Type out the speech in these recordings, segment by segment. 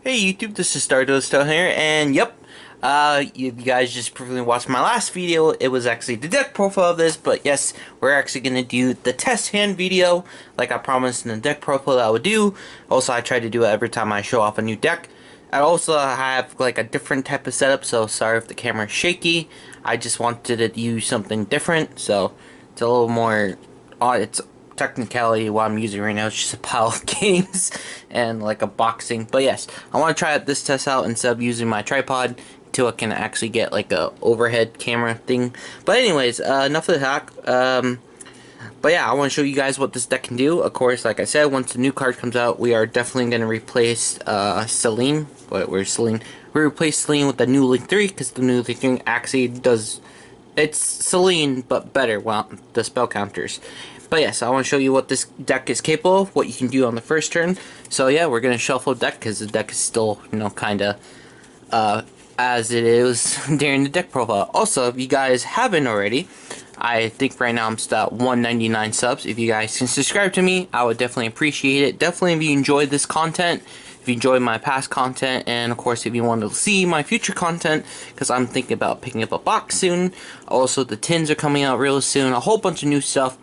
Hey YouTube, this is Stardust here, and yep, you guys just briefly watched my last video. It was actually the deck profile of this, but yes, we're actually going to do the test hand video, like I promised in the deck profile that I would do. Also, I try to do it every time I show off a new deck. I also have like a different type of setup, so sorry if the camera is shaky. I just wanted to use something different, so it's a little more, it's technicality what I'm using right now is just a pile of games and like a boxing. But yes, I want to try this test out instead of using my tripod until I can actually get like a overhead camera thing. But anyways, enough of the hack. But yeah, I want to show you guys what this deck can do. Of course, like I said, once the new card comes out, we are definitely going to replace Celine. But where's Celine? We replace Celine with the new Link 3 because the new Link 3 actually does. It's Celine, but better. Well, the spell counters. But yes, I want to show you what this deck is capable of, what you can do on the first turn. So yeah, we're going to shuffle the deck because the deck is still, you know, kind of as it is during the deck profile. Also, if you guys haven't already, I think right now I'm still at 199 subs. If you guys can subscribe to me, I would definitely appreciate it. Definitely if you enjoyed this content, if you enjoyed my past content, and of course if you want to see my future content, because I'm thinking about picking up a box soon. Also, the tins are coming out real soon. A whole bunch of new stuff.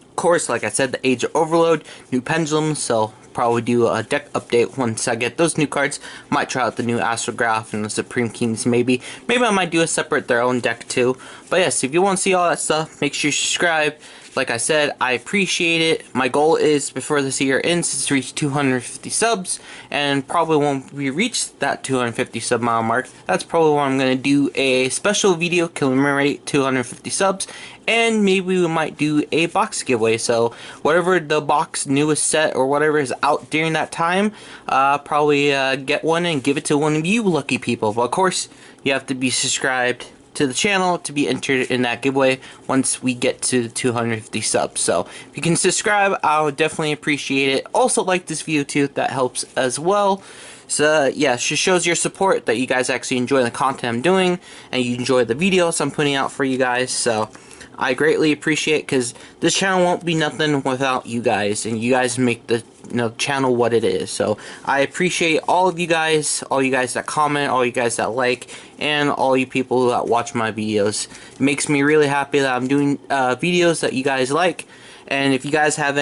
Of course, like I said, the Age of Overload, new Pendulum, so probably do a deck update once I get those new cards. Might try out the new Astrograph and the Supreme Kings, maybe. Maybe I might do a separate their own deck too. But yes, if you want to see all that stuff, make sure you subscribe. Like I said, I appreciate it. My goal is, before this year ends, is to reach 250 subs. And probably when we reach that 250 sub mile mark, that's probably when I'm going to do a special video commemorate 250 subs. And maybe we might do a box giveaway. So whatever the box newest set or whatever is out during that time, probably get one and give it to one of you lucky people. But of course, you have to be subscribed to the channel to be entered in that giveaway once we get to 250 subs. So if you can subscribe, I would definitely appreciate it. Also, like this video too, that helps as well. So yeah, it just shows your support that you guys actually enjoy the content I'm doing and you enjoy the videos I'm putting out for you guys. So I greatly appreciate it, because this channel won't be nothing without you guys, and you guys make the channel what it is. So I appreciate all of you guys, all you guys that comment, all you guys that like, and all you people that watch my videos. It makes me really happy that I'm doing videos that you guys like. And if you guys have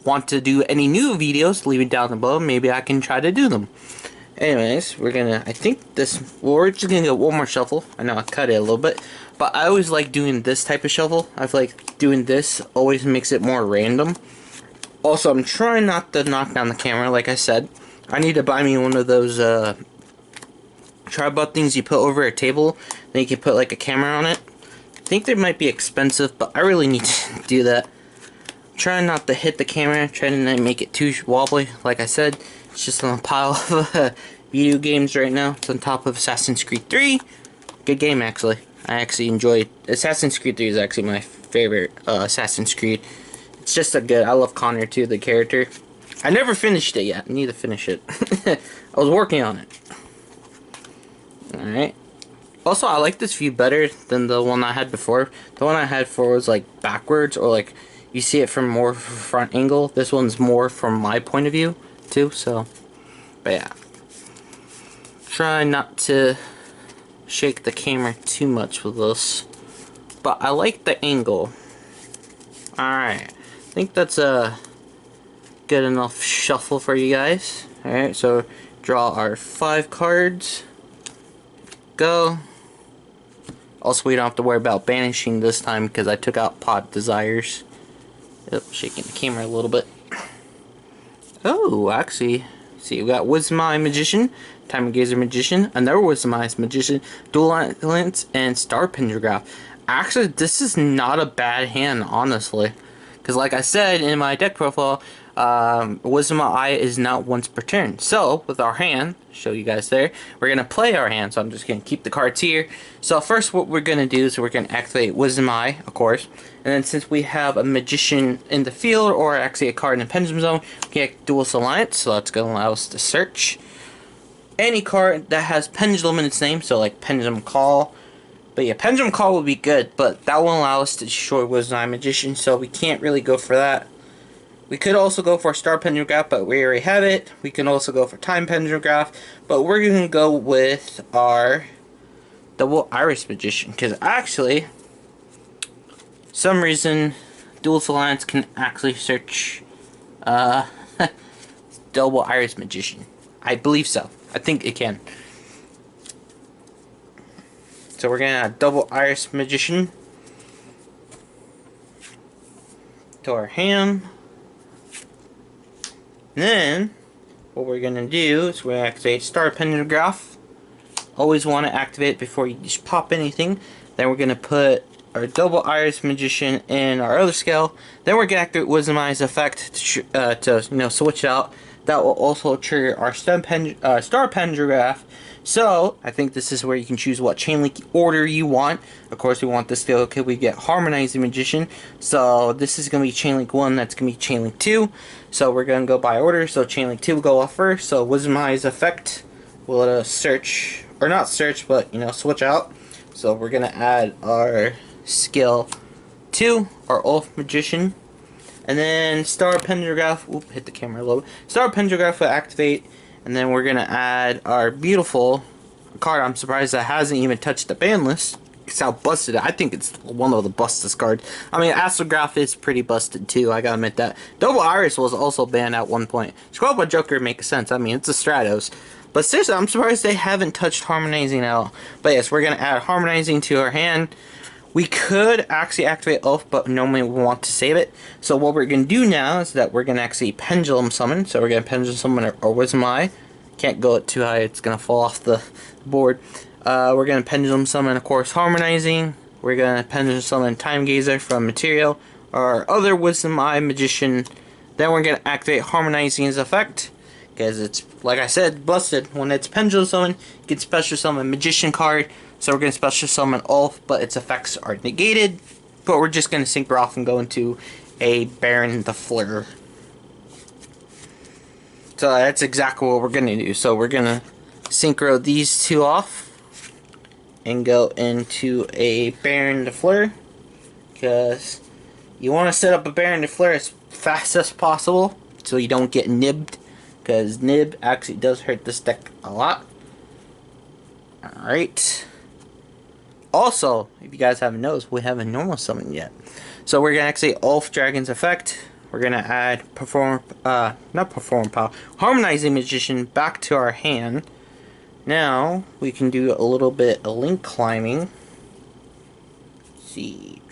want to do any new videos, leave it down below. Maybe I can try to do them. Anyways, we're just gonna get one more shuffle. I know I cut it a little bit, but I always like doing this type of shuffle. I feel like doing this always makes it more random. Also, I'm trying not to knock down the camera, like I said. I need to buy me one of those tripod things you put over a table, then you can put like a camera on it. I think they might be expensive, but I really need to do that. Trying not to hit the camera, trying to not make it too wobbly. Like I said, it's just on a pile of video games right now. It's on top of Assassin's Creed 3. Good game, actually. I actually enjoyed Assassin's Creed 3 is actually my favorite Assassin's Creed. It's just a good. I love Connor too, the character. I never finished it yet. I need to finish it. I was working on it. Alright. Also, I like this view better than the one I had before. The one I had before was like backwards, or like you see it from more front angle. This one's more from my point of view too, so. But yeah. Try not to shake the camera too much with this. But I like the angle. Alright. I think that's a good enough shuffle for you guys. Alright, so draw our 5 cards. Go. Also, we don't have to worry about banishing this time because I took out Pot Desires. Yep, shaking the camera a little bit. Oh, actually, see, we got Wisdom Eye Magician, Time Gazer Magician, another Wisdom Eye Magician, Dual Lance, and Star Pendulum. Actually, this is not a bad hand, honestly. Because like I said in my deck profile, Wisdom Eye is not once per turn. So, with our hand, show you guys there, we're going to play our hand. So I'm just going to keep the cards here. So first what we're going to do is we're going to activate Wisdom Eye, of course. And then since we have a Magician in the field, or actually a card in the Pendulum Zone, we can get Dual Alliance. So that's going to allow us to search any card that has Pendulum in its name. So like Pendulum Call. But yeah, Pendulum Call would be good, but that won't allow us to destroy Wisdom Eye Magician, so we can't really go for that. We could also go for Star Pendulum Graph, but we already have it. We can also go for Time Pendulum Graph, but we're going to go with our Double Iris Magician, because actually, some reason, Duelist Alliance can actually search Double Iris Magician. I believe so. I think it can. So we're going to add Double Iris Magician to our hand. Then, what we're going to do is we're going to activate Star Pendulum Graph. Always want to activate it before you just pop anything. Then we're going to put our Double Iris Magician in our other scale. Then we're going to activate Wisdom Eyes effect to switch it out. That will also trigger our Star Pendulum Graph. So, I think this is where you can choose what chain link order you want. Of course, we want this to, okay, we get Harmonizing Magician. So, this is going to be chain link 1, that's going to be chain link 2. So, we're going to go by order. So, chain link 2 will go off first. So, Wisdom Eyes effect will search, or not search, but, switch out. So, we're going to add our skill 2, our Ulf Magician. And then Star Pendulum Graph, hit the camera a little bit. Star Pendulum Graph will activate. And then we're going to add our beautiful card. I'm surprised that hasn't even touched the ban list. It's how busted I think it's one of the bustest cards. I mean, Astrograph is pretty busted too, I gotta admit that. Double Iris was also banned at one point. Scroll by Joker makes sense. I mean, it's a Stratos. But seriously, I'm surprised they haven't touched Harmonizing at all. But yes, we're going to add Harmonizing to our hand. We could actually activate Oath, but normally we want to save it. So what we're going to do now is that we're going to actually Pendulum Summon. So we're going to Pendulum Summon our Wisdom Eye. Can't go too high, it's going to fall off the board. We're going to Pendulum Summon, of course, Harmonizing. We're going to Pendulum Summon Time Gazer from Material. Our other Wisdom Eye Magician. Then we're going to activate Harmonizing's effect. Because it's, like I said, busted. When it's Pendulum Summon, you can Special Summon Magician card. So we're going to Special Summon Ulf, but its effects are negated. But we're just going to synchro off and go into a Baron the Fleur. So that's exactly what we're going to do. So we're going to synchro these two off. And go into a Baron the Fleur. Because you want to set up a Baron the Fleur as fast as possible. So you don't get nibbed. Because nib actually does hurt this deck a lot. Alright. Also, if you guys haven't noticed, we haven't normal summoned yet. So we're going to actually Ulf Dragon's effect. We're going to add Harmonizing Magician back to our hand. Now, we can do a little bit of link climbing. Let's see.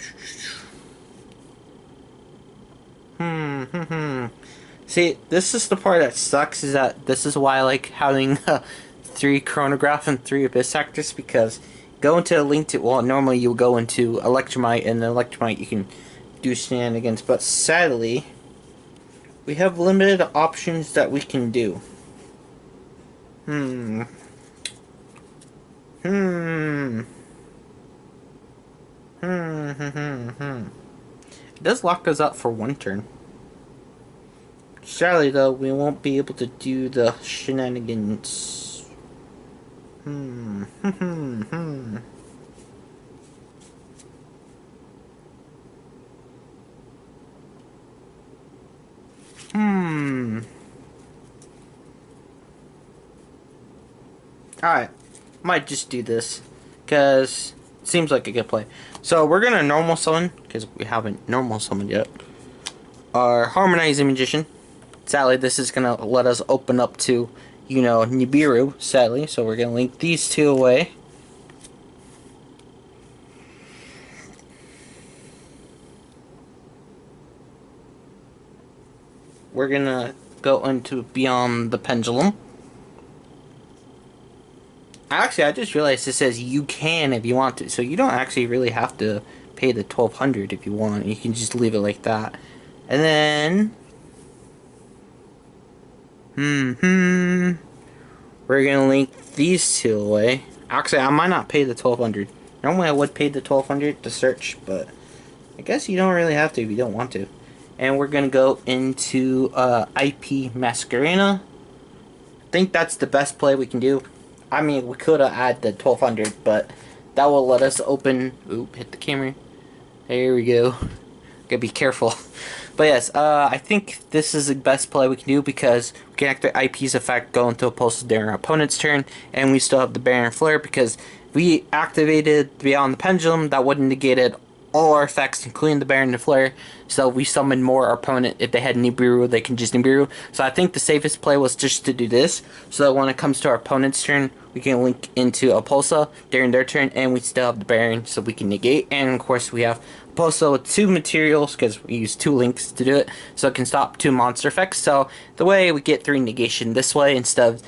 See, this is the part that sucks, is that this is why I like having 3 Chronograph and 3 Abyss Actors, because go into a link to, well, normally you go into Electromite, and then Electromite you can do shenanigans, but sadly, we have limited options that we can do. It does lock us up for 1 turn. Sadly, though, we won't be able to do the shenanigans. Alright, might just do this, because it seems like a good play. So we're going to normal summon, because we haven't normal summoned yet, our Harmonizing Magician. Sadly, this is going to let us open up to, Nibiru, sadly. So we're going to link these 2 away. We're going to go into Beyond the Pendulum. Actually, I just realized it says you can if you want to. So you don't actually really have to pay the 1200 if you want. You can just leave it like that. And then we're gonna link these 2 away. Actually, I might not pay the 1200. Normally I would pay the 1200 to search, but I guess you don't really have to if you don't want to. And we're gonna go into IP Masquerena. I think that's the best play we can do. I mean, we could have added the 1200, but that will let us open. Oop, hit the camera. There we go. Gotta be careful. But yes, I think this is the best play we can do because we can activate IP's effect, go into a pulse during our opponent's turn, and we still have the Baron Flare because if we activated Beyond the Pendulum, that would have negated all our effects, including the Baron and Flare. So if we summon more, our opponent, if they had Nibiru, they can just Nibiru. So I think the safest play was just to do this, so that when it comes to our opponent's turn, we can link into a Pulsa during their turn, and we still have the Baron, so we can negate. And of course, we have Pulsa with 2 materials, because we use 2 links to do it, so it can stop 2 monster effects. So the way we get 3 negation this way, instead of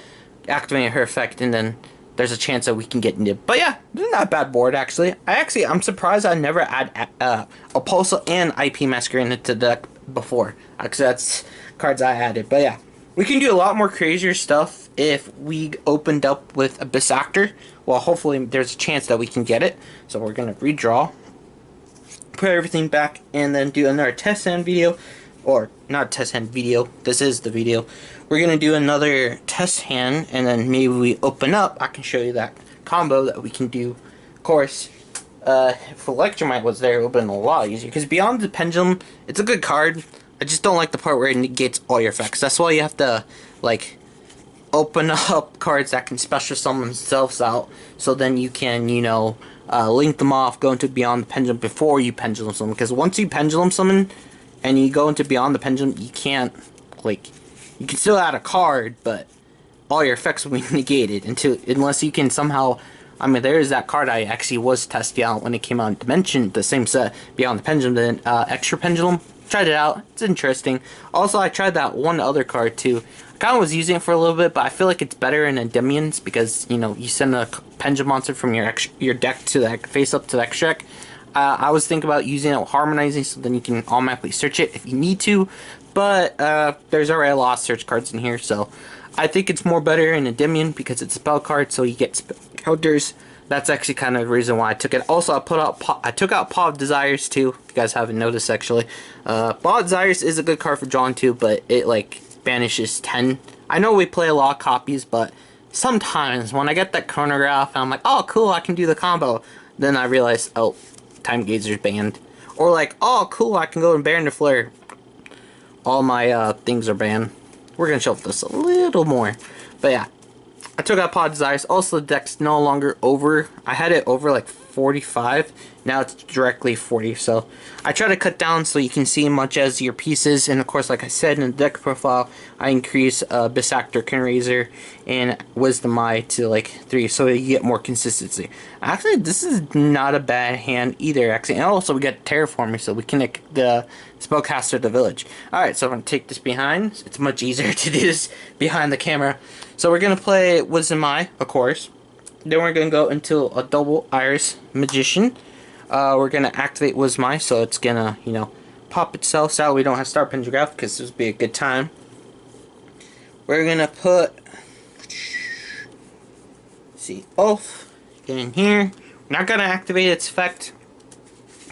activating her effect, and then there's a chance that we can get nib. But yeah, this is not a bad board actually. I'm surprised I never add a Pulsa and IP Masquerade into the deck before. Actually, that's cards I added. But yeah, we can do a lot more crazier stuff if we opened up with Abyss Actor. Well, hopefully there's a chance that we can get it. So we're gonna redraw, put everything back, and then do another test hand video. Or not test hand video, this is the video. We're gonna do another test hand, and then maybe we open up, I can show you that combo that we can do. Of course, if Electromite was there, it would have been a lot easier, because Beyond the Pendulum, it's a good card. I just don't like the part where it negates all your effects. That's why you have to, like, open up cards that can special summon themselves out, so then you can, you know, link them off, go into Beyond the Pendulum before you Pendulum summon, because once you Pendulum summon, and you go into Beyond the Pendulum, you can't, like, you can still add a card, but all your effects will be negated unless you can somehow, I mean, there is that card I actually was testing out when it came out in Dimension, the same set, Beyond the Pendulum, then Extra Pendulum. Tried it out, it's interesting. Also, I tried that one other card too. I kind of was using it for a little bit, but I feel like it's better in Endymions because, you know, you send a Pendulum monster from your deck to the face up to the extra deck. I was thinking about using it with Harmonizing, so then you can automatically search it if you need to, but there's already a lot of search cards in here, so I think it's more better in Endymion because it's a spell card, so you get spell counters. That's actually kind of the reason why I took it. Also, I took out Paw of Desires too, if you guys haven't noticed actually. Paw of Desires is a good card for drawing too, but it like banishes 10. I know we play a lot of copies, but sometimes when I get that chronograph, I'm like, oh cool, I can do the combo. Then I realize, oh, Time Gazer's banned. Or like, oh cool, I can go and Baron the Flare. All my things are banned. We're gonna show this a little more. But yeah, I took out Paw of Desires. Also, the deck's no longer over. I had it over like 45. Now it's directly 40. So I try to cut down so you can see much as your pieces. And of course, like I said in the deck profile, I increase Abyss Actor, Razor, and Wisdom Eye to like 3, so you get more consistency. Actually, this is not a bad hand either. Actually, and also we got Terraforming, so we connect the Spellcaster to the village. Alright, so I'm going to take this behind. It's much easier to do this behind the camera. So we're going to play Wisdom Eye, of course. Then we're going to go into a double Iris Magician. We're going to activate Wisdom Eye, so it's going to, you know, pop itself. So we don't have Star Pentagraph because this would be a good time. We're going to put, see, Oath in here. We're not going to activate its effect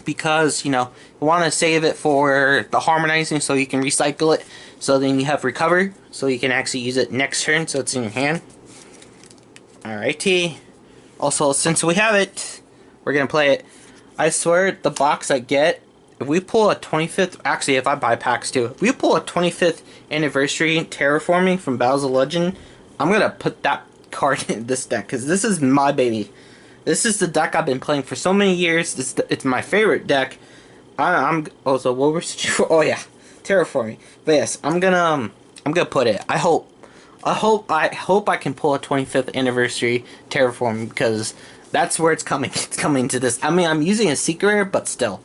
because, you know, you want to save it for the Harmonizing so you can recycle it. So then you have Recover, so you can actually use it next turn, so it's in your hand. Alrighty. Also, since we have it, we're going to play it. I swear, the box I get, if we pull a 25th, actually if I buy packs too, if we pull a 25th anniversary Terraforming from Battles of Legend, I'm going to put that card in this deck, because this is my baby. This is the deck I've been playing for so many years. It's my favorite deck. I'm also, what we're, oh yeah, Terraforming. But yes, I'm gonna put it. I hope I can pull a 25th anniversary Terraforming, because that's where it's coming. It's coming to this. I mean, I'm using a secret rare, but still.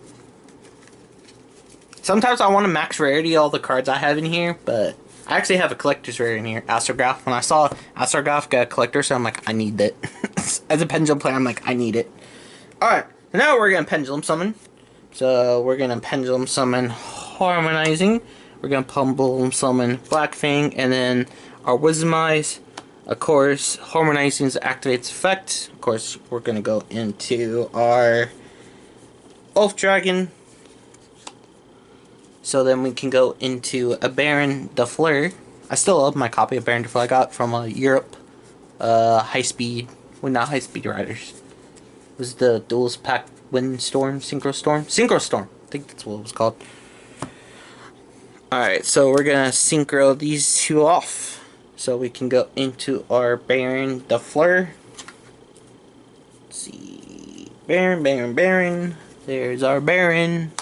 Sometimes I want to max rarity all the cards I have in here, but I actually have a collector's rare in here, Astrograph. When I saw Astrograph got a collector, so I'm like, I need it. As a Pendulum player, I'm like, I need it. Alright, now we're gonna Pendulum Summon. So we're gonna Pendulum Summon Harmonizing. We're gonna Pendulum Summon Black Fang, and then our Wisdom Eyes. Of course, Harmonizing activates effect. Of course, we're gonna go into our Oath Dragon. So then we can go into a Baron de Fleur. I still love my copy of Baron de Fleur I got from Europe. High speed. Well, not high speed riders. It was the Duels Pack Windstorm? Synchro Storm? Synchro Storm! I think that's what it was called. Alright, so we're gonna synchro these two off. So we can go into our Baron the Fleur. Let's see. Baron, Baron, Baron. There's our Baron.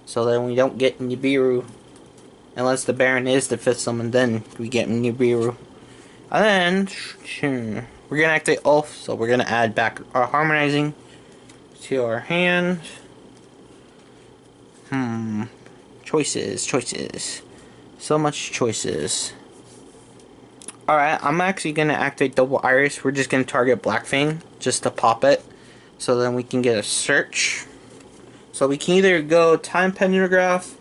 So then we don't get Nibiru. Unless the Baron is the 5th summon, then we get Nibiru. And then we're gonna activate Ulf, so we're gonna add back our Harmonizing to our hand. Choices. So much choices. Alright, I'm actually gonna activate Double Iris. We're just gonna target Black Fang just to pop it. So then we can get a search. So we can either go Time Pendulum Graph,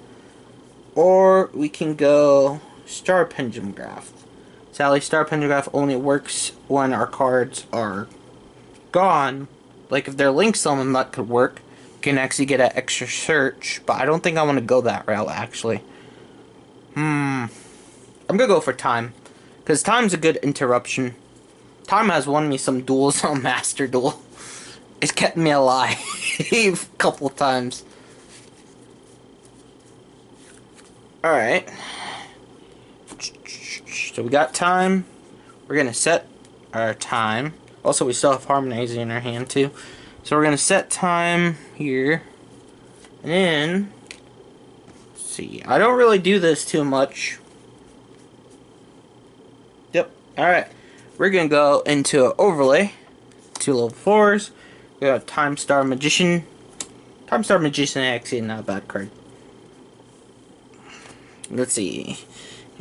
or we can go Star Pendulum Graph. Sadly, Star Pendulum Graph only works when our cards are gone. Like if they're linked summon, that could work. You can actually get an extra search, but I don't think I want to go that route actually. I'm gonna go for Time, because Time's a good interruption. Time has won me some duels on Master Duel. It's kept me alive a couple times. Alright. So we got Time. We're going to set our Time. Also, we still have Harmonizing in our hand too. So we're going to set Time here. And then, let's see. I don't really do this too much. Yep. Alright. We're going to go into an overlay. 2 level 4s. We got Time Star Magician. Time Star Magician actually not a bad card. Let's see.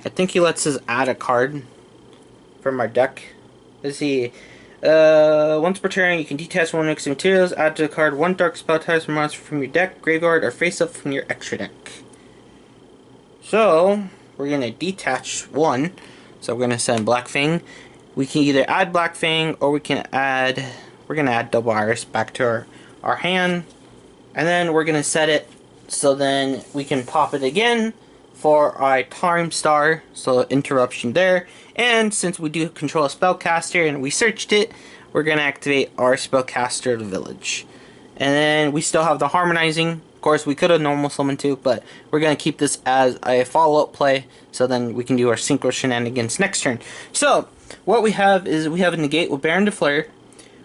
I think he lets us add a card from our deck. Let's see. Once per turn, you can detach one mix of materials, add to the card one dark spell type monster from your deck, graveyard, or face up from your extra deck. So, we're going to detach one. So we're going to send Black Fang. We can either add Black Fang, or we can add... We're going to add Double Iris back to our hand. And then we're going to set it so then we can pop it again for our Time Star. So interruption there. And since we do control a spellcaster and we searched it, we're going to activate our spellcaster the village. And then we still have the Harmonizing. Of course, we could have normal summoned too, but we're going to keep this as a follow-up play. So then we can do our synchro shenanigans next turn. So, what we have is we have a negate with Baron de Fleur.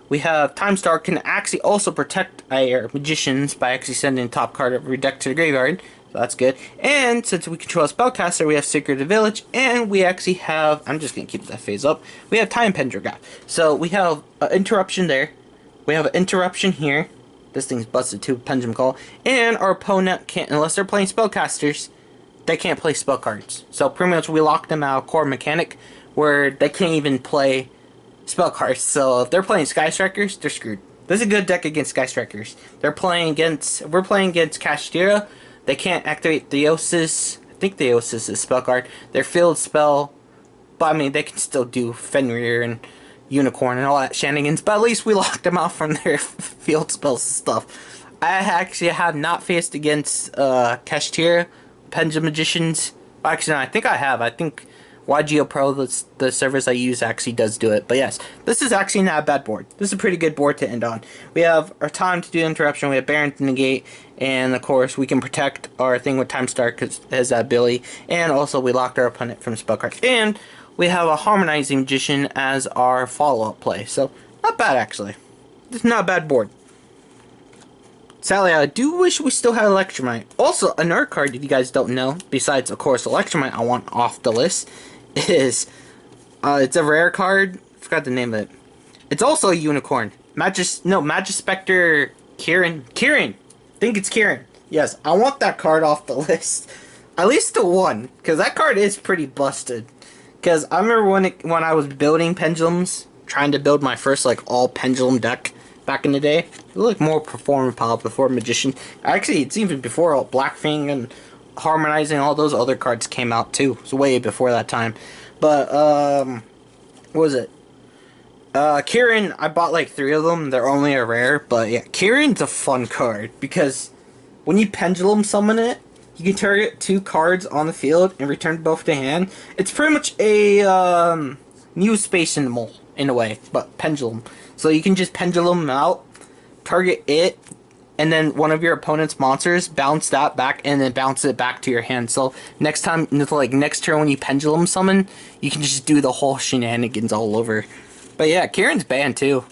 We have Time Star can actually also protect our magicians by actually sending the top card of your deck to the graveyard. So that's good. And since we control a spellcaster, we have Secret of the Village, and we actually have, I'm just going to keep that phase up, we have Time Pendulum Graph. So we have an interruption there. We have an interruption here. This thing's busted too, Pendulum Call. And our opponent can't, unless they're playing spellcasters, they can't play spell cards. So pretty much we lock them out of core mechanic, where they can't even play spell cards. So if they're playing Sky Strikers, they're screwed. This is a good deck against Sky Strikers. We're playing against Kashtira. They can't activate Theosis. I think Theosis is spell card. Their field spell, but I mean they can still do Fenrir and Unicorn and all that shenanigans. But at least we locked them out from their field spells and stuff. I actually have not faced against Kashtira, Pendulum Magicians. Actually, no, I think I have. I think YGO Pro, the service I use, actually does do it. But yes, this is actually not a bad board. This is a pretty good board to end on. We have our Time to do interruption, we have Baron to negate, and of course we can protect our thing with Time Star because it has that ability. And also we locked our opponent from spell cards. And we have a Harmonizing Magician as our follow-up play. So, not bad actually. It's not a bad board. Sadly, I do wish we still had Electromite. Also, another card that you guys don't know, besides, of course, Electromite I want off the list, is, it's a rare card. I forgot the name of it. It's also a unicorn. Magispector Kieran. I think it's Kieran. Yes, I want that card off the list. At least the one, because that card is pretty busted. Because I remember when I was building pendulums, trying to build my first, like, all pendulum deck back in the day. It looked more performance pile before Magician. Actually, it's even before all Black Fang and Harmonizing, all those other cards came out too. It's way before that time. But, what was it? Kieran, I bought like 3 of them. They're only a rare, but yeah, Kieran's a fun card because when you pendulum summon it, you can target 2 cards on the field and return both to hand. It's pretty much a new Space Animal in a way, but pendulum. So you can just pendulum out, target it, and then one of your opponent's monsters, bounce that back, and then bounce it back to your hand. So next time, like next turn when you pendulum summon, you can just do the whole shenanigans all over. But yeah, Kieran's banned too.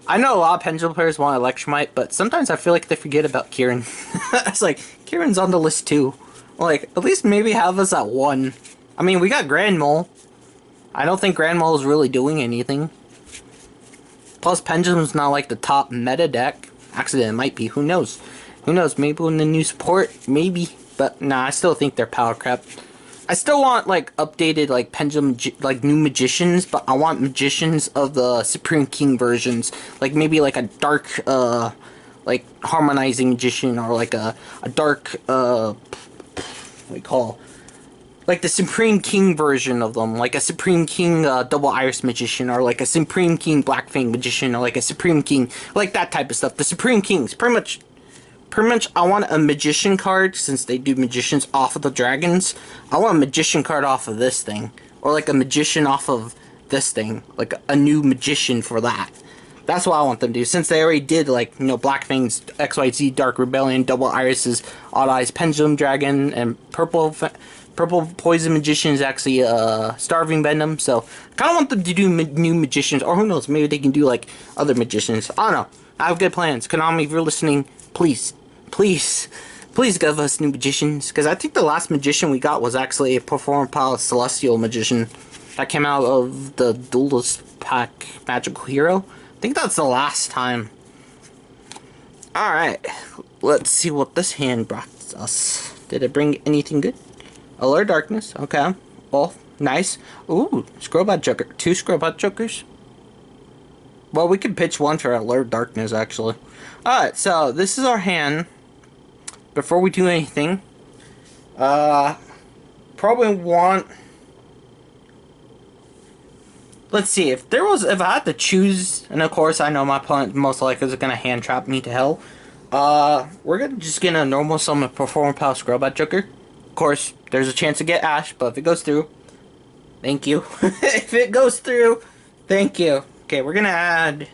I know a lot of pendulum players want Electromite, but sometimes I feel like they forget about Kieran. It's like, Kieran's on the list too. Like, at least maybe have us at 1. I mean, we got Grand Mole. I don't think Grand Mole is really doing anything. Plus, Pendulum's not like the top meta deck. Actually, it might be. Who knows? Who knows? Maybe when the new support, maybe. But nah, I still think they're power crap. I still want like updated like Pendulum, like new magicians, but I want magicians of the Supreme King versions. Like maybe like a dark, like harmonizing magician, or like a dark, what do you call? Like the Supreme King version of them, like a Supreme King Double Iris Magician, or like a Supreme King Black Fang Magician, or like a Supreme King, like that type of stuff. The Supreme Kings, pretty much I want a Magician card, since they do Magicians off of the Dragons. I want a Magician card off of this thing, or like a Magician off of this thing, like a new Magician for that. That's what I want them to do, since they already did, like, you know, Black Fang's XYZ, Dark Rebellion, Double Iris's, Odd Eyes, Pendulum Dragon, and Purple Poison Magician is actually Starving Venom, so I kind of want them to do new Magicians, or who knows, maybe they can do, like, other Magicians. I don't know. I have good plans. Konami, if you're listening, please give us new Magicians, because I think the last Magician we got was actually a Perform Palace Celestial Magician that came out of the Duelist Pack Magical Hero. I think that's the last time. Alright, let's see what this hand brought us. Did it bring anything good? Allure Darkness, okay. Oh, nice. Ooh, Scrobot Joker. 2 Scrobot Jokers? Well, we can pitch one for Allure Darkness, actually. Alright, so this is our hand. Before we do anything, probably want... Let's see, if I had to choose, and of course I know my opponent most likely is going to hand trap me to hell, we're going to just get a normal summon Perform Palace Scrobot Joker. Of course, there's a chance to get Ash, but if it goes through, thank you. If it goes through, thank you. Okay, we're going to add,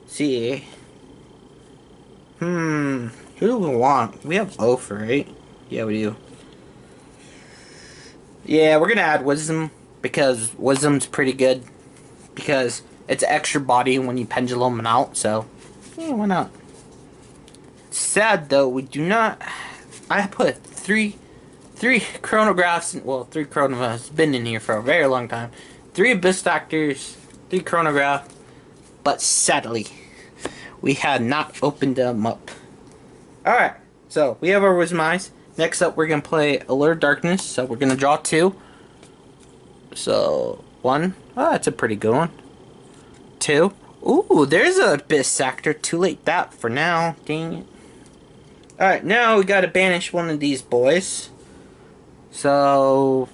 see, who do we want? We have Oath, right? Yeah, we do. Yeah, we're going to add Wisdom, because Wisdom's pretty good, because it's extra body when you pendulum it out, so yeah, why not? Sad though, we do not. I put three chronographs, well, 3 chronographs been in here for a very long time. 3 Abyss Factors, 3 chronograph, but sadly we had not opened them up. Alright, so we have our Wisdom Eyes. Next up, we're gonna play Allure Darkness, so we're gonna draw 2. So, 1. Oh, that's a pretty good one. 2. Ooh, there's a Abyss Factor. Too late that for now. Dang it. Alright, now we gotta banish one of these boys. So,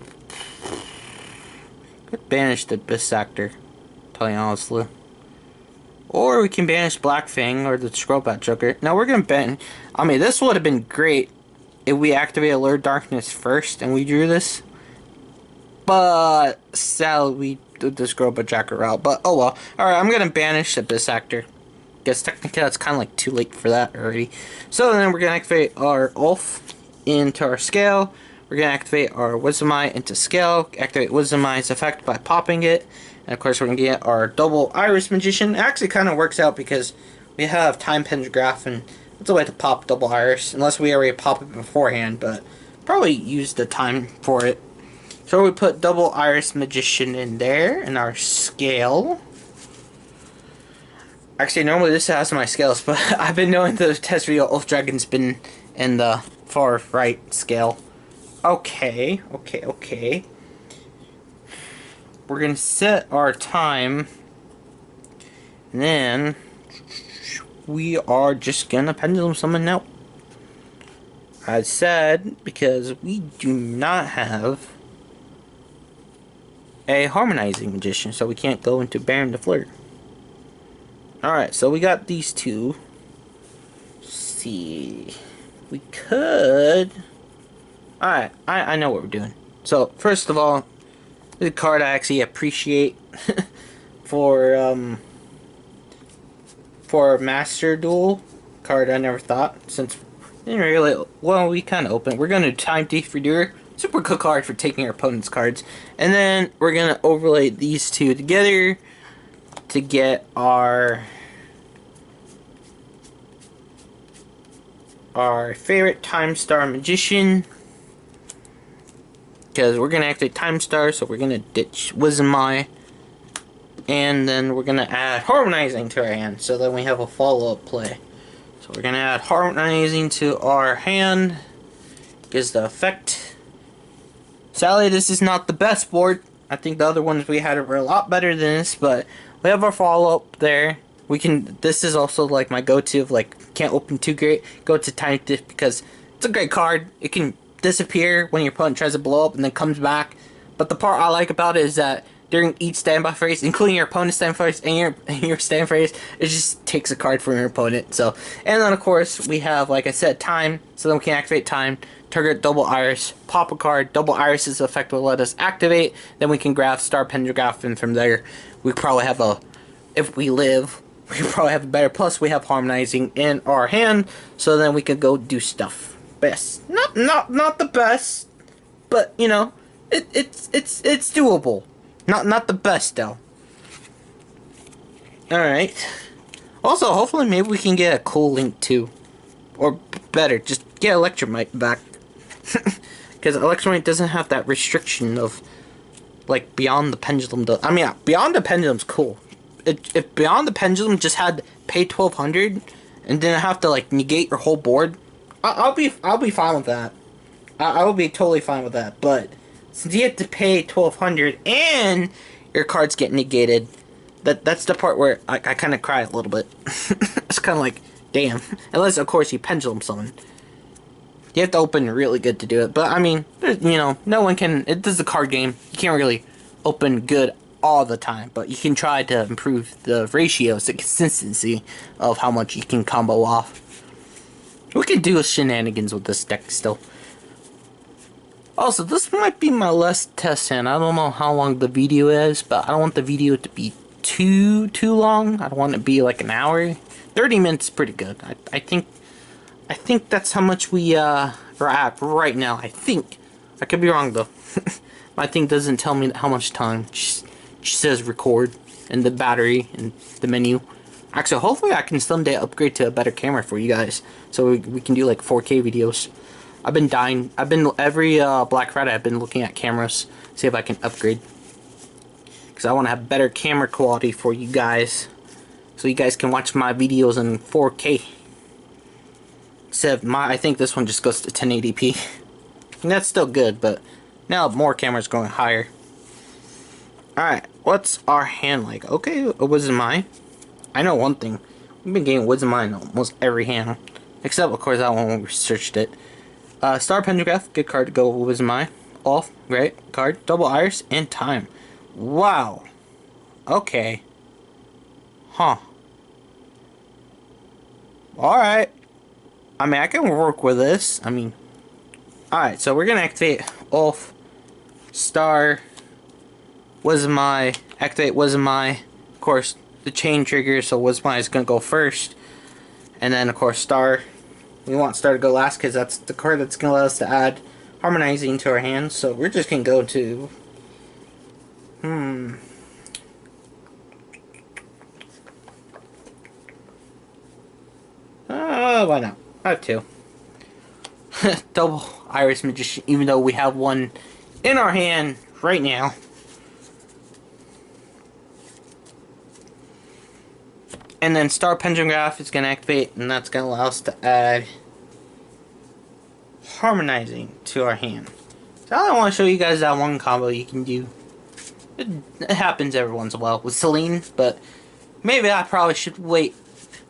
could banish the Abyss Factor, tell you honestly. Or we can banish Black Fang or the Scrobot Joker. Now we're gonna ban. I mean, this would have been great if we activate Allure Darkness first and we drew this. But sadly, we did the Scrobot Joker route. But oh well. Alright, I'm gonna banish Abyss Actor. Guess technically it's kind of like too late for that already. So then we're gonna activate our Ulf into our scale. We're gonna activate our Wisdom Eye into scale. Activate Wisdom Eye's effect by popping it. And of course, we're gonna get our Double Iris Magician. It actually kind of works out because we have Time Pentagraph, and it's a way to pop Double Iris, unless we already pop it beforehand. But probably use the time for it. So we put Double Iris Magician in there in our scale. Actually, normally this has my scales, but I've been knowing the test video Ulf Dragon's been in the far right scale. Okay. We're gonna set our time, and then we are just gonna pendulum summon now. I said because we do not have a harmonizing magician, so we can't go into Baron de Fleur. Alright, so we got these 2. Let's see. We could. Alright, I know what we're doing. So, first of all, this card I actually appreciate for Master Duel, card I never thought, since we didn't really, well, we kind of open. We're going to Time Thief Redoer. Super cool card for taking our opponent's cards. And then we're going to overlay these two together to get our favorite Time Star Magician. Because we're going to activate Time Star, so we're going to ditch Wisdom Eye. And then we're going to add Harmonizing to our hand, so then we have a follow-up play. So we're going to add Harmonizing to our hand. Gives the effect. Sadly, this is not the best board. I think the other ones we had were a lot better than this, but we have our follow-up there. We can. This is also like my go-to of like can't open too great. Go to Time Thief because it's a great card. It can disappear when your opponent tries to blow up and then comes back. But the part I like about it is that during each standby phase, including your opponent's standby phase and your stand phase, it just takes a card from your opponent. So, and then of course we have, like I said, time. So then we can activate time. Target double iris, pop a card. Double iris's effect will let us activate. Then we can grab Star Pendulum, and from there we probably have a, if we live, we probably have a better. Plus we have Harmonizing in our hand, so then we can go do stuff. Best, not the best, but you know, it's doable. Not the best though. All right. Also, hopefully, maybe we can get a cool link too, or better, just get Electromite back. Because Electromite doesn't have that restriction of, like, Beyond the Pendulum. I mean, Beyond the Pendulum's cool. If Beyond the Pendulum just had pay 1,200 and didn't have to like negate your whole board, I'll be fine with that. I will be totally fine with that. But since you have to pay 1,200 and your cards get negated, that's the part where I kind of cry a little bit. It's kind of like, damn. Unless, of course, you Pendulum Summon. You have to open really good to do it. But, I mean, you know, no one can... This is a card game. You can't really open good all the time. But you can try to improve the ratios, the consistency of how much you can combo off. We could do shenanigans with this deck still. Also, this might be my last test hand. I don't know how long the video is, but I don't want the video to be too long. I don't want it to be like an hour. 30 minutes is pretty good. I think that's how much we are at right now. I think. I could be wrong though. My thing doesn't tell me how much time. She says record and the battery and the menu. Actually, hopefully I can someday upgrade to a better camera for you guys, so we can do like 4K videos. I've been dying. Every Black Friday I've been looking at cameras, see if I can upgrade, because I want to have better camera quality for you guys, so you guys can watch my videos in 4K. Except I think this one just goes to 1080p, and that's still good. But now more cameras going higher. All right, what's our hand like? Okay, Wisdom Eye. I know one thing. We've been getting Wisdom Eye in almost every hand, except of course that one when we researched it. Star Pendulum, good card to go with Wisdom Eye. Off, great card. Double Iris and time. Wow. Okay. Huh. Alright. I mean, I can work with this. I mean, alright, so we're gonna activate Off, Star, Wisdom Eye, activate Wisdom Eye. Of course, the chain trigger, so Wisdom Eye is gonna go first. And then, of course, Star. We want Star to go last because that's the card that's going to let us to add Harmonizing to our hands. So we're just going to go to... why not? I have two. Double Iris Magician, even though we have one in our hand right now. And then Star Pendulum is going to activate, and that's going to allow us to add Harmonizing to our hand. So I want to show you guys that one combo you can do. It happens every once in a while with Celine, but maybe I probably should wait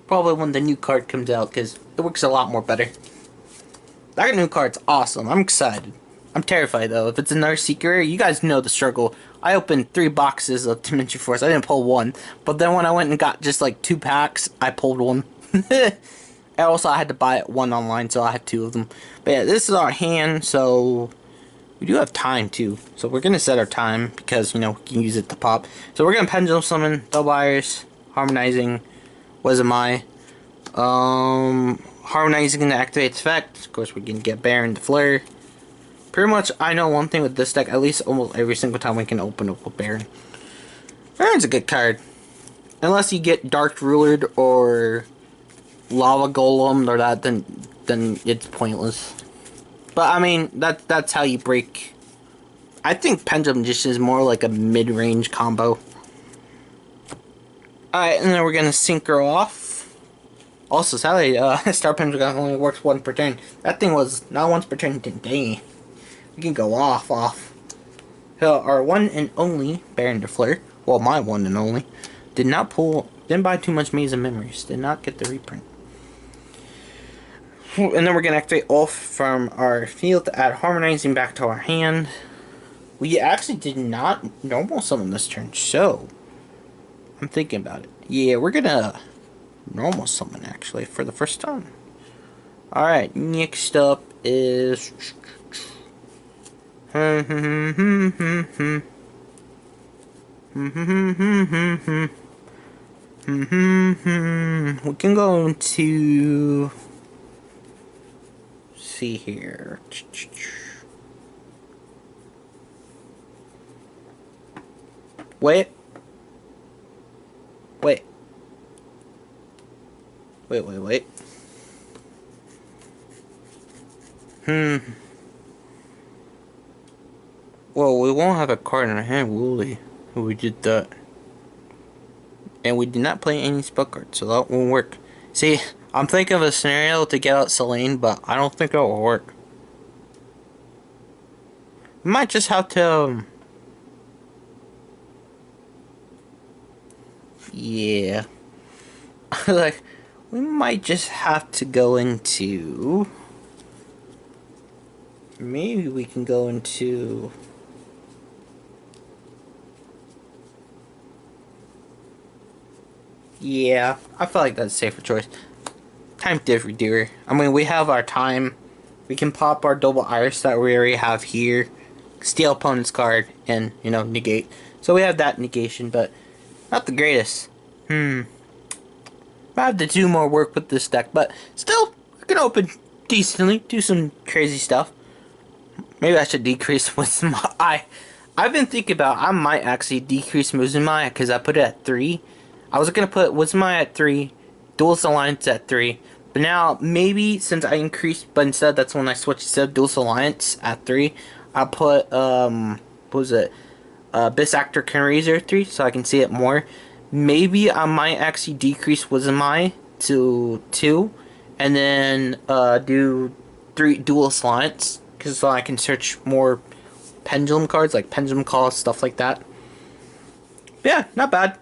probably when the new card comes out, because it works a lot more better. That new card's awesome. I'm excited. I'm terrified though. If it's another secret rare, you guys know the struggle. I opened 3 boxes of Dimension Force. I didn't pull one. But then when I went and got just like 2 packs, I pulled one. And also I had to buy one online, so I had 2 of them. But yeah, this is our hand, so we do have time too. So we're gonna set our time because, you know, we can use it to pop. So we're gonna Pendulum Summon, Double Iris, Harmonizing, Wisdom Eye. Harmonizing and activates effect. Of course, we can get Baron the Flare. Pretty much, I know one thing with this deck, at least almost every single time we can open up with Baron. Baron's a good card. Unless you get Dark Rulered or Lava Golem or that, then it's pointless. But I mean, that's how you break. I think Pendulum just is more like a mid-range combo. Alright, and then we're gonna synchro off. Also, sadly, Star Pendulum only works once per turn. That thing was not once per turn, dang. We can go off. Our one and only Baron de Fleur, well, my one and only, didn't buy too much Maze of Memories, did not get the reprint. And then we're gonna activate off from our field to add Harmonizing back to our hand. We actually did not normal summon this turn, so I'm thinking about it. Yeah, we're gonna normal summon actually for the first time. Alright, next up is we can go into see here. Wait. Well, we won't have a card in our hand, will we? If we did that. And we did not play any spell cards, so that won't work. See, I'm thinking of a scenario to get out Selene, but I don't think it will work. We might just have to... yeah. Like, we might just have to go into... maybe we can go into... yeah, I feel like that's a safer choice. Time Diffy Doer. I mean, we have our time. We can pop our double iris that we already have here. Steal opponent's card and, you know, negate. So we have that negation, but not the greatest. I have to do more work with this deck, but still, we can open decently, do some crazy stuff. Maybe I should decrease Wisdom Eye. I've been thinking about, I might actually decrease Wisdom Eye because I put it at 3. I was going to put Wisdom Eye at 3, Duelist Alliance at 3, but now maybe since I increased, but instead that's when I switched to Duelist Alliance at 3, I'll put, what was it, Abyss Actor Razor 3, so I can see it more. Maybe I might actually decrease Wisdom Eye to 2, and then do 3 Duelist Alliance, because so I can search more Pendulum cards, like Pendulum Call, stuff like that. But yeah, not bad.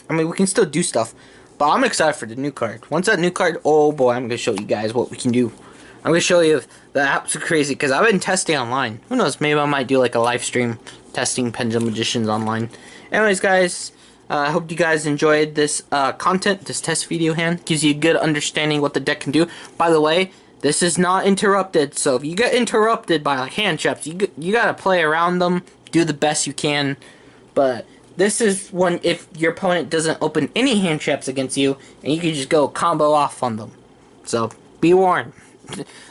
I mean, we can still do stuff, but I'm excited for the new card. Once that new card, oh boy, I'm going to show you guys what we can do. I'm going to show you the absolute crazy, because I've been testing online. Who knows, maybe I might do like a live stream testing Pendulum Magicians online. Anyways, guys, I hope you guys enjoyed this content, this test video hand. Gives you a good understanding what the deck can do. By the way, this is not interrupted, so if you get interrupted by like hand traps, you got to play around them, do the best you can, but... this is one if your opponent doesn't open any hand traps against you, and you can just go combo off on them. So, be warned.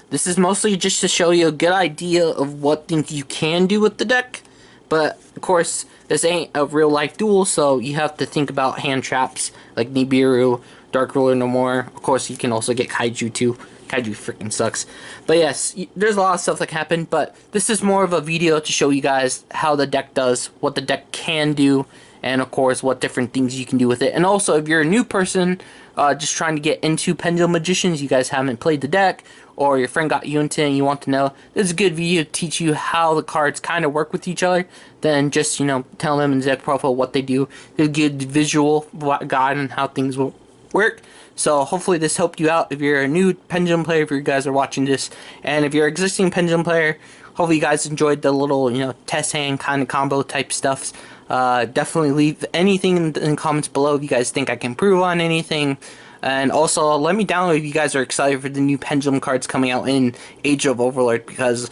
This is mostly just to show you a good idea of what things you can do with the deck. But, of course, this ain't a real-life duel, so you have to think about hand traps like Nibiru, Dark Ruler no more. Of course, you can also get Kaiju too. Kaiju freaking sucks. But yes, there's a lot of stuff that can happen, but this is more of a video to show you guys how the deck does, what the deck can do, and of course what different things you can do with it. And also, if you're a new person just trying to get into Pendulum Magicians, you guys haven't played the deck, or your friend got you into it and you want to know, this is a good video to teach you how the cards kind of work with each other, then just, you know, tell them in deck profile what they do. It'll give visual guide on how things will work. So hopefully this helped you out if you're a new Pendulum player, if you guys are watching this. And if you're an existing Pendulum player, hopefully you guys enjoyed the little, you know, test hand kind of combo type stuffs. Definitely leave anything in the comments below if you guys think I can improve on anything. And also, let me know if you guys are excited for the new Pendulum cards coming out in Age of Overlord, because,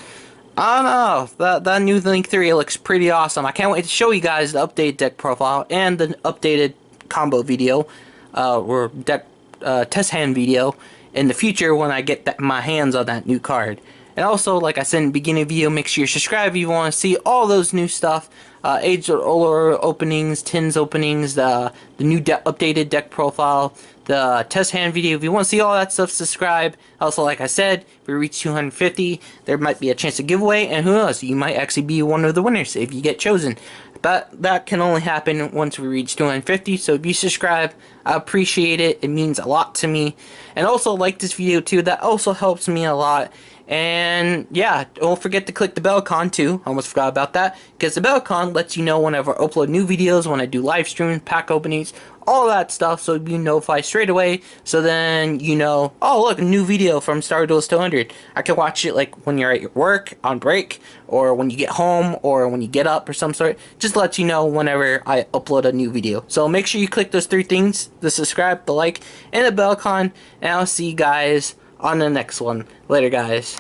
I don't know, that new Link 3 looks pretty awesome. I can't wait to show you guys the updated deck profile and the updated combo video, or deck test hand video in the future when I get my hands on that new card. And also, like I said in the beginning of the video, make sure you subscribe if you want to see all those new stuff. Age of Olor openings, tins openings, the new updated deck profile, the test hand video. If you want to see all that stuff, subscribe. Also, like I said, if we reach 250, there might be a chance of giveaway, and who knows, you might actually be one of the winners if you get chosen. But that can only happen once we reach 250, so if you subscribe, I appreciate it. It means a lot to me. And also like this video too, that also helps me a lot. And yeah, don't forget to click the bell icon too. I almost forgot about that, because the bell icon lets you know whenever I upload new videos, when I do live streams, pack openings, all that stuff, so you notify straight away. So then you know, oh look, a new video from Star Duels 200. I can watch it like when you're at your work, on break, or when you get home, or when you get up or some sort. Just let you know whenever I upload a new video. So make sure you click those 3 things: the subscribe, the like, and the bell icon. And I'll see you guys on the next one. Later, guys.